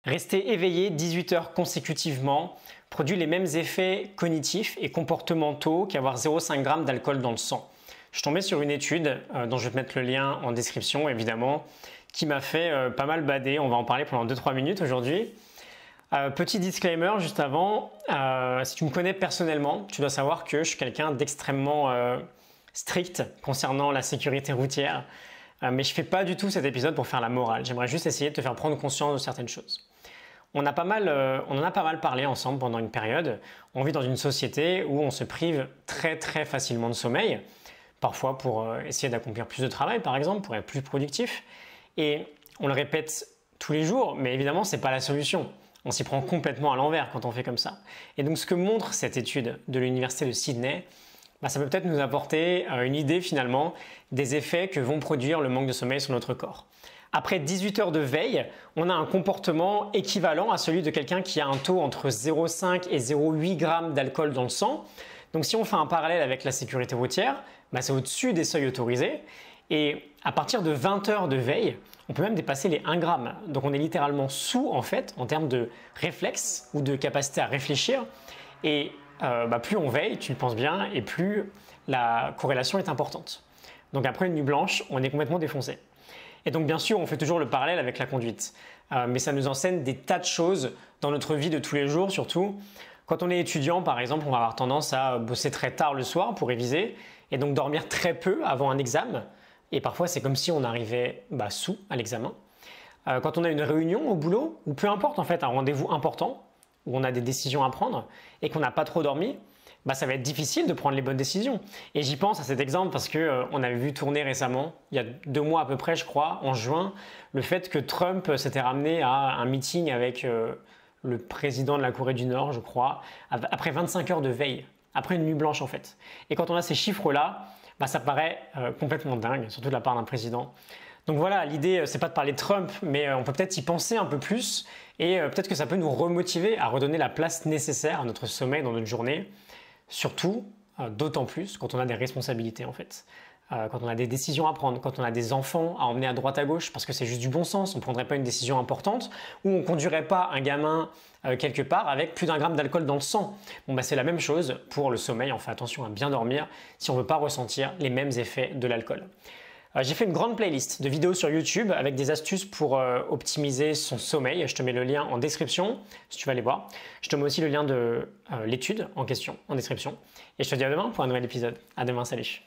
Rester éveillé 18 heures consécutivement produit les mêmes effets cognitifs et comportementaux qu'avoir 0,5 g d'alcool dans le sang. Je suis tombé sur une étude, dont je vais te mettre le lien en description évidemment, qui m'a fait pas mal bader. On va en parler pendant 2-3 minutes aujourd'hui. Petit disclaimer juste avant, si tu me connais personnellement, tu dois savoir que je suis quelqu'un d'extrêmement strict concernant la sécurité routière. Mais je ne fais pas du tout cet épisode pour faire la morale. J'aimerais juste essayer de te faire prendre conscience de certaines choses. On en a pas mal parlé ensemble pendant une période. On vit dans une société où on se prive très facilement de sommeil, parfois pour essayer d'accomplir plus de travail par exemple, pour être plus productif. Et on le répète tous les jours, mais évidemment ce n'est pas la solution. On s'y prend complètement à l'envers quand on fait comme ça. Et donc ce que montre cette étude de l'université de Sydney, ça peut peut-être nous apporter une idée finalement des effets que vont produire le manque de sommeil sur notre corps. Après 18 heures de veille, on a un comportement équivalent à celui de quelqu'un qui a un taux entre 0,5 et 0,8 g d'alcool dans le sang. Donc si on fait un parallèle avec la sécurité routière, c'est au-dessus des seuils autorisés. Et à partir de 20 heures de veille, on peut même dépasser les 1 g. Donc on est littéralement sous en fait en termes de réflexe ou de capacité à réfléchir. Et plus on veille, tu le penses bien, et plus la corrélation est importante. Donc après une nuit blanche, on est complètement défoncé. Et donc bien sûr, on fait toujours le parallèle avec la conduite. Mais ça nous enseigne des tas de choses dans notre vie de tous les jours, surtout. Quand on est étudiant, par exemple, on va avoir tendance à bosser très tard le soir pour réviser et donc dormir très peu avant un examen. Et parfois, c'est comme si on arrivait sous à l'examen. Quand on a une réunion au boulot, ou peu importe en fait, un rendez-vous important, où on a des décisions à prendre et qu'on n'a pas trop dormi, ça va être difficile de prendre les bonnes décisions. Et j'y pense à cet exemple parce qu'on avait vu tourner récemment, il y a 2 mois à peu près je crois, en juin, le fait que Trump s'était ramené à un meeting avec le président de la Corée du Nord, je crois, après 25 heures de veille, après une nuit blanche en fait. Et quand on a ces chiffres-là, ça paraît complètement dingue, surtout de la part d'un président. Donc voilà, l'idée, c'est pas de parler de Trump, mais on peut peut-être y penser un peu plus et peut-être que ça peut nous remotiver à redonner la place nécessaire à notre sommeil dans notre journée, surtout, d'autant plus quand on a des responsabilités en fait. Quand on a des décisions à prendre, quand on a des enfants à emmener à droite à gauche, parce que c'est juste du bon sens, on ne prendrait pas une décision importante ou on ne conduirait pas un gamin quelque part avec plus d'1 g d'alcool dans le sang. C'est la même chose pour le sommeil, on fait attention à bien dormir si on ne veut pas ressentir les mêmes effets de l'alcool. J'ai fait une grande playlist de vidéos sur YouTube avec des astuces pour optimiser son sommeil. Je te mets le lien en description si tu vas aller voir. Je te mets aussi le lien de l'étude en question en description. Et je te dis à demain pour un nouvel épisode. À demain, salut!